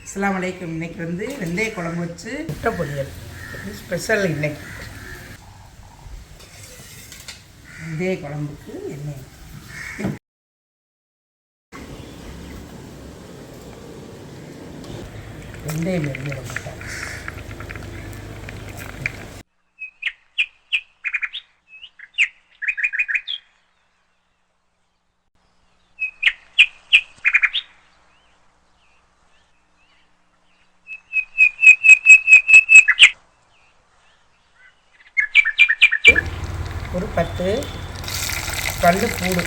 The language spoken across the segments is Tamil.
அஸ்ஸலாமு அலைக்கும். இன்றைக்கி வெந்தய குழம்பு வச்சு முட்டை பொரியல் ஸ்பெஷல். இன்னைக்கு வெந்தய குழம்புக்கு எண்ணெய், வெந்தயம் எண்ணெய் முட்டை, ஒரு 10 பல் பூடு,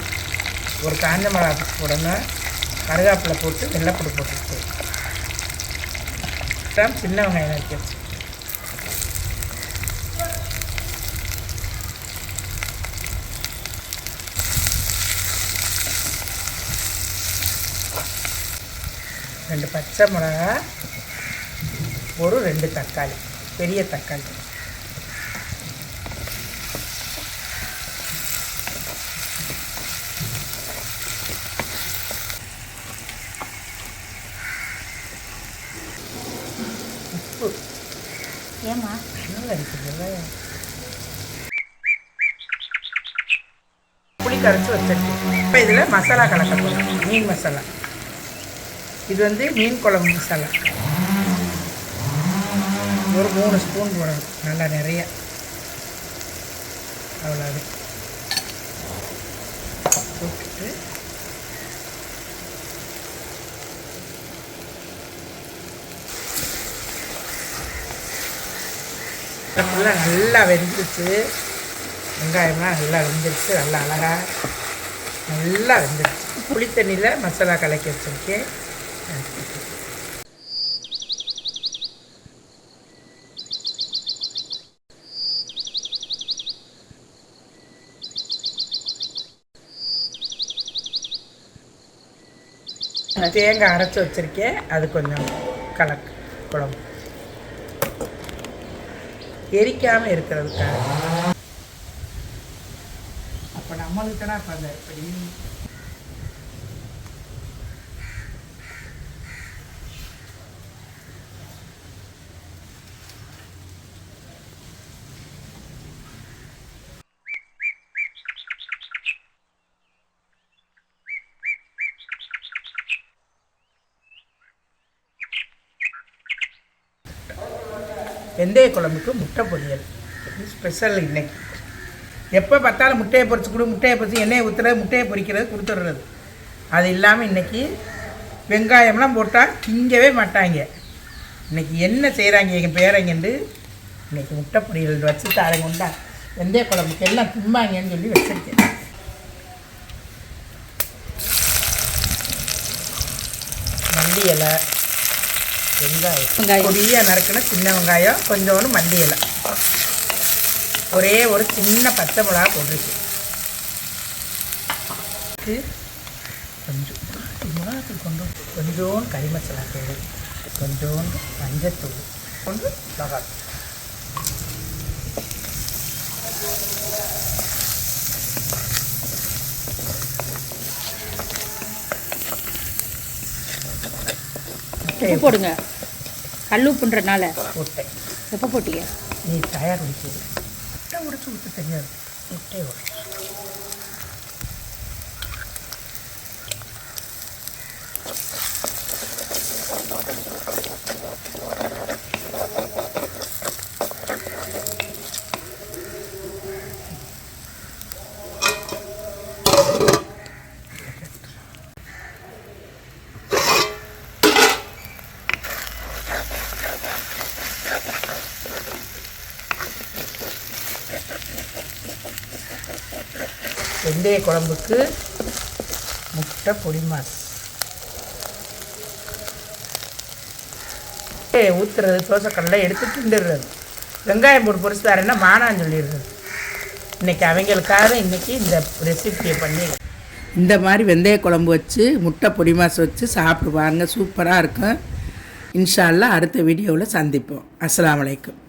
ஒரு காஞ்ச மிளகா போடணும், கருவேப்பிலை போட்டு வெள்ளைப்பூடு போட்டுட்டு சின்ன வெங்காயம் நறுக்கி வச்சு ரெண்டு பச்சை மிளகா, ஒரு 2 தக்காளி, பெரிய தக்காளி, உப்பு, ஏம்மா நல்லா இருக்குதுல்ல, புளி கரைச்சி வச்சிருக்கு. இப்போ இதில் மசாலா கலக்க போகிறோம். மீன் மசாலா, இது மீன் குழம்பு மசாலா, ஒரு 3 ஸ்பூன் போடணும், நல்லா நிறைய, அவ்வளோ போட்டுட்டு ஃபுல்லாக நல்லா வெந்துருச்சு. வெங்காயம்லாம் நல்லா வெந்துருச்சு, நல்லா அழகாக நல்லா வெந்துருச்சு. புளி தண்ணியில் மசாலா கலக்கி வச்சுருக்கேன். தேங்காய் அரைச்சி வச்சுருக்கேன், அது கொஞ்சம் கலக்கு குழம்பு எரிக்காமல் இருக்கிறதுக்காக. அப்போ நம்மளுக்கு தானே இப்போ அந்த எப்படி வெந்தய குழம்புக்கு முட்டை பொரியல் ஸ்பெஷல். இன்னைக்கு எப்போ பார்த்தாலும் முட்டையை பொரிச்சு கொடு, முட்டையை பொரிச்சு எண்ணெயை ஊற்றுறது, முட்டையை பொரிக்கிறது, கொடுத்துட்றது. அது இல்லாமல் இன்றைக்கி வெங்காயம்லாம் போட்டால் திங்கவே மாட்டாங்க. இன்றைக்கி என்ன செய்கிறாங்க எங்கள் பேரங்கண்டு, இன்றைக்கி முட்டை பொரியல் வச்சு தாரங்கொண்டா வெந்தய குழம்புக்கு எல்லாம் திம்பாங்கன்னு சொல்லி வச்சுருக்கேன். மல்லி இலை, வெங்காயம் பொடியாக நறுக்குன்னா சின்ன வெங்காயம், கொஞ்சோண்டு மல்லி இலை, ஒரே ஒரு சின்ன பச்சை மிளகா போட்டுருக்கு, கொஞ்சம் மிளகாத்தூள், கொஞ்சோண்டு கறி மசாலா தூள், கொஞ்சோண்டு மஞ்சத்தூள், கொஞ்சம் மிளகாத்தூள், உப்பு போடுங்க. கல் உப்புன்றனால போட்டேன். எப்போ போட்டீங்க? நீ தயார் உடிச்சு முட்டை உடைச்சி ஊற்ற தெரியாது, முட்டையை உடைச்சி வெந்தய குழம்புக்கு முட்டை பொடி மாஸ் ஊற்றுறது, தோசைக்கல்ல எடுத்து திண்டுடுறது, வெங்காயம் போட்டு பொரிச்சு தரேன்னா மானான்னு சொல்லிடுறது. இன்றைக்கி அவங்களுக்காக இன்றைக்கி இந்த ரெசிபியை பண்ணி இந்த மாதிரி வெந்தய குழம்பு வச்சு முட்டை பொடி மாஸ் வச்சு சாப்பிட்டு பாருங்கள், சூப்பராக இருக்கும். இன்ஷா அல்லாஹ் அடுத்த வீடியோவில் சந்திப்போம். அஸ்ஸலாமு அலைக்கும்.